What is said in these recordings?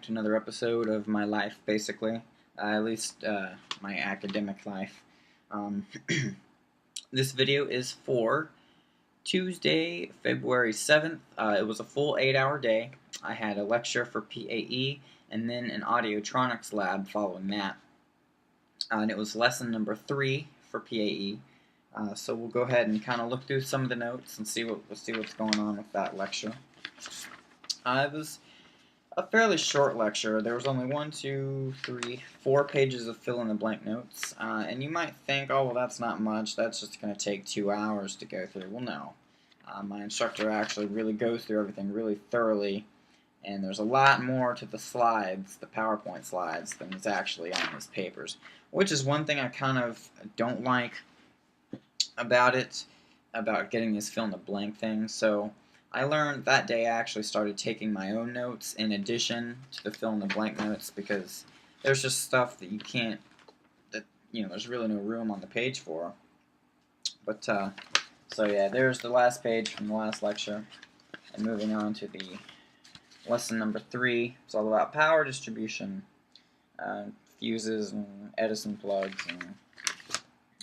to another episode of my life, basically. At least my academic life. Um, this video is for Tuesday, February 7th. It was a full 8-hour day. I had a lecture for PAE and then an audiotronics lab following that. And it was lesson number 3 for PAE. So we'll go ahead and kind of look through some of the notes and see what's going on with that lecture. It was a fairly short lecture. There was only 4 pages of fill-in-the-blank notes. And you might think, oh, well, that's not much. That's just going to take 2 hours to go through. Well, no. My instructor actually really goes through everything really thoroughly. And there's a lot more to the slides, the PowerPoint slides, than is actually on his papers. Which is one thing I kind of don't like about it, about getting this fill-in-the-blank thing. So I learned that day I actually started taking my own notes in addition to the fill-in-the-blank notes, because there's just stuff that you can't, there's really no room on the page for. But, so yeah, there's the last page from the last lecture. And moving on to the lesson number 3. It's all about power distribution, fuses and Edison plugs and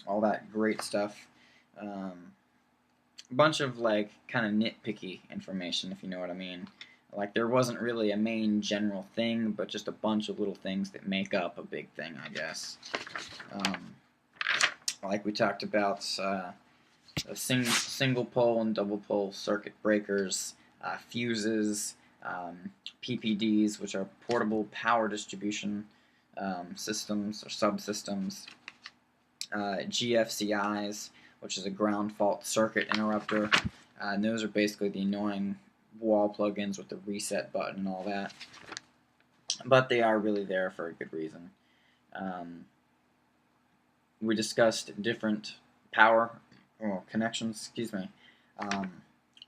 all that great stuff. A bunch of kind of nitpicky information, if you know what I mean. Like, there wasn't really a main general thing, but just a bunch of little things that make up a big thing, I guess. Like we talked about single pole and double pole circuit breakers, fuses, PPDs, which are portable power distribution systems or subsystems, GFCIs, which is a ground fault circuit interrupter, and those are basically the annoying wall plugins with the reset button and all that, but they are really there for a good reason. We discussed different power connections,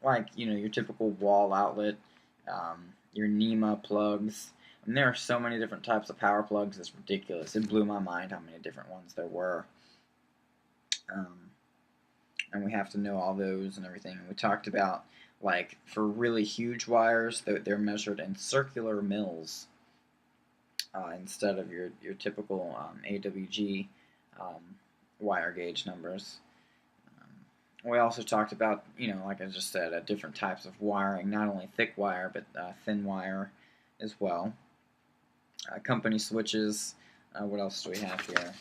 like your typical wall outlet, your NEMA plugs, and there are so many different types of power plugs. It's ridiculous. It blew my mind how many different ones there were. And we have to know all those and everything. We talked about, for really huge wires, they're measured in circular mils instead of your typical AWG wire gauge numbers. We also talked about, like I just said, different types of wiring, not only thick wire, but thin wire as well. Company switches. What else do we have here?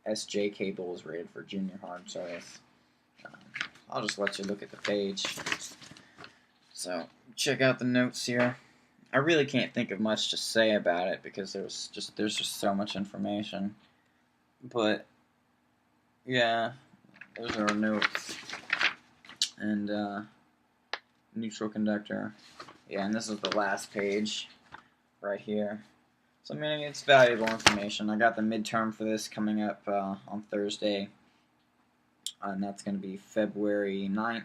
SJ cable is rated for junior hard service. I'll just let you look at the page. So check out the notes here. I really can't think of much to say about it because there's just so much information. But yeah, those are our notes. And neutral conductor. Yeah, and this is the last page right here. So, I mean, it's valuable information. I got the midterm for this coming up on Thursday, and that's going to be February 9th.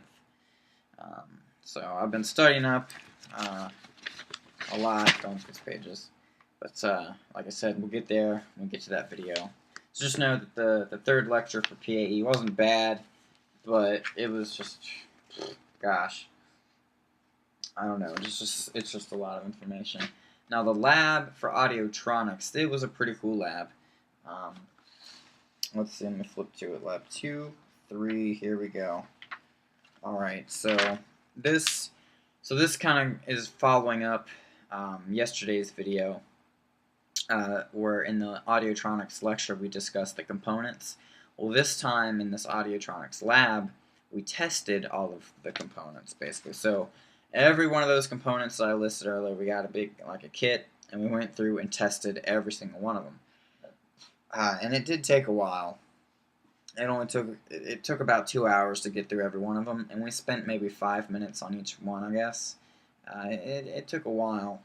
So, I've been studying up a lot, going through these pages. But, like I said, we'll get there when we get to that video. So, just know that the third lecture for PAE wasn't bad, but it was just, gosh, I don't know, it's just a lot of information. Now, the lab for audiotronics, it was a pretty cool lab. Let's see, let me flip to it. Lab 2, 3, here we go. Alright, so this kind of is following up yesterday's video, where in the audiotronics lecture we discussed the components. Well, this time in this audiotronics lab, we tested all of the components, basically. So every one of those components that I listed earlier, we got a kit, and we went through and tested every single one of them. And it did take a while. It took about 2 hours to get through every one of them, and we spent maybe 5 minutes on each one, I guess. It took a while,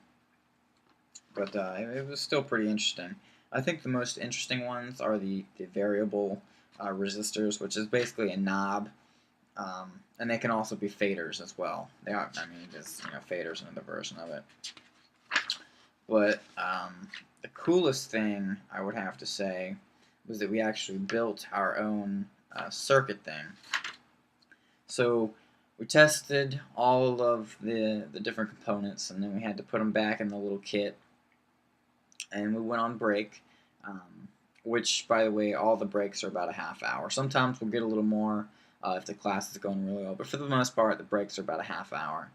but it was still pretty interesting. I think the most interesting ones are the variable resistors, which is basically a knob. And they can also be faders as well. They are, just faders another version of it. But the coolest thing I would have to say was that we actually built our own circuit thing. So we tested all of the different components, and then we had to put them back in the little kit, and we went on break, which, by the way, all the breaks are about a half hour. Sometimes we'll get a little more if the class is going really well, but for the most part, the breaks are about a half hour.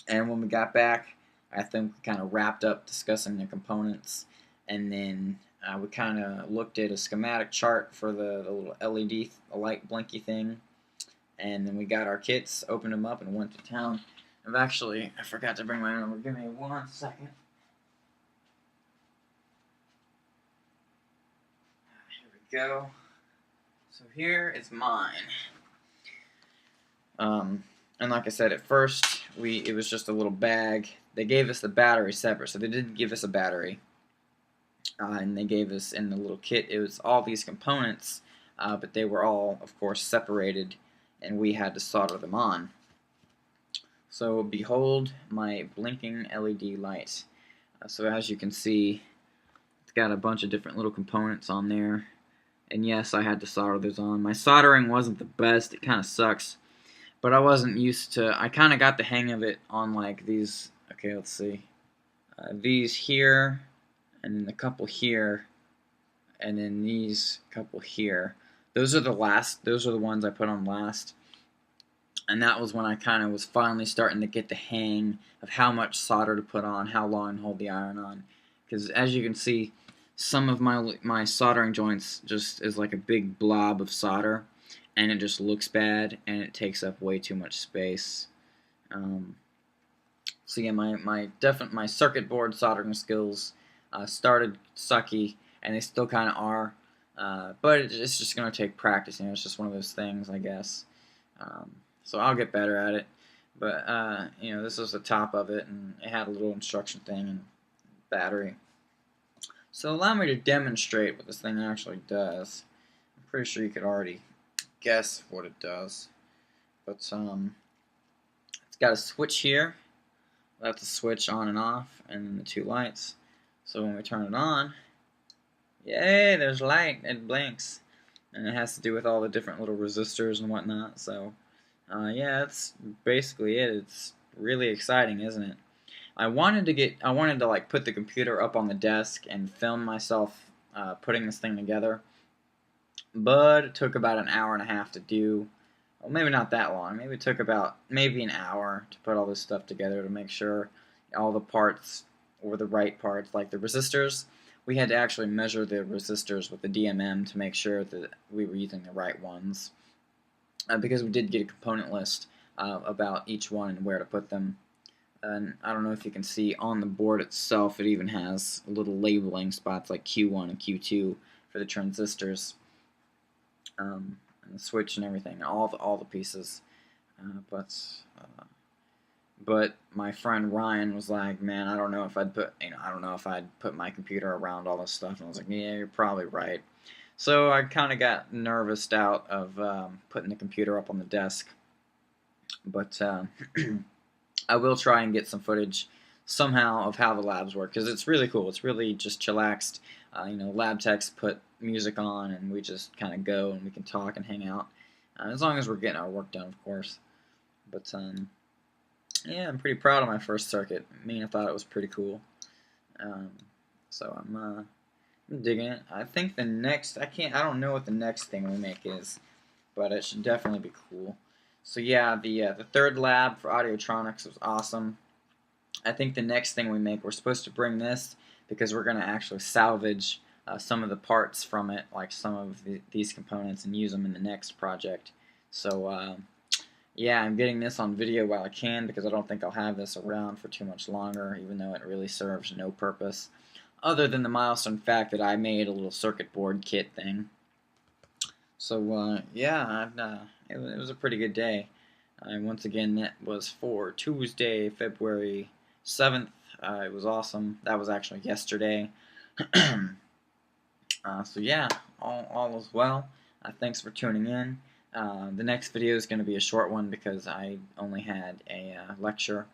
And when we got back, I think we kind of wrapped up discussing the components, and then we kind of looked at a schematic chart for the little LED light blinky thing, and then we got our kits, opened them up, and went to town. I forgot to bring my number. Give me 1 second. Here we go. So here is mine. And like I said, at first, it was just a little bag. They gave us the battery separate, so they didn't give us a battery. And they gave us in the little kit, it was all these components, but they were all, of course, separated, and we had to solder them on. So behold my blinking LED light. So as you can see, it's got a bunch of different little components on there. And yes, I had to solder those on. My soldering wasn't the best, it kind of sucks. But I wasn't used to, I kind of got the hang of it on like these, okay, let's see. These here, and then a couple here, and then these couple here. Those are the ones I put on last. And that was when I kind of was finally starting to get the hang of how much solder to put on, how long to hold the iron on. Because as you can see, some of my soldering joints just is like a big blob of solder, and it just looks bad, and it takes up way too much space. So yeah, my circuit board soldering skills started sucky, and they still kind of are. But it's just going to take practice. It's just one of those things, I guess. So I'll get better at it. But this was the top of it, and it had a little instruction thing and battery. So allow me to demonstrate what this thing actually does. I'm pretty sure you could already guess what it does. But it's got a switch here. That's a switch on and off, and then the two lights. So when we turn it on, yay, there's light, it blinks. And it has to do with all the different little resistors and whatnot. So yeah, that's basically it. It's really exciting, isn't it? I wanted to like put the computer up on the desk and film myself putting this thing together, but it took about an hour and a half to do. Well, maybe not that long. Maybe it took about an hour to put all this stuff together to make sure all the parts were the right parts. Like the resistors, we had to actually measure the resistors with the DMM to make sure that we were using the right ones, because we did get a component list about each one and where to put them. And I don't know if you can see on the board itself, it even has little labeling spots like Q1 and Q2 for the transistors, and the switch and everything, all the pieces. But my friend Ryan was like, "Man, I don't know if I'd put my computer around all this stuff." And I was like, "Yeah, you're probably right." So I kind of got nervous out of putting the computer up on the desk, but I will try and get some footage somehow of how the labs work, because it's really cool. It's really just chillaxed. Lab techs put music on, and we just kind of go, and we can talk and hang out, as long as we're getting our work done, of course. But yeah, I'm pretty proud of my first circuit. I thought it was pretty cool. So I'm digging it. I think the next, I don't know what the next thing we make is, but it should definitely be cool. So yeah, the third lab for Audiotronics was awesome. I think the next thing we make, we're supposed to bring this because we're going to actually salvage some of the parts from it, like some of these components, and use them in the next project. So yeah, I'm getting this on video while I can, because I don't think I'll have this around for too much longer, even though it really serves no purpose, other than the milestone fact that I made a little circuit board kit thing. So yeah, it was a pretty good day. And once again, that was for Tuesday, February 7th. It was awesome. That was actually yesterday. So yeah, all is well. Thanks for tuning in. The next video is going to be a short one because I only had a lecture.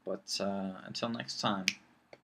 But until next time.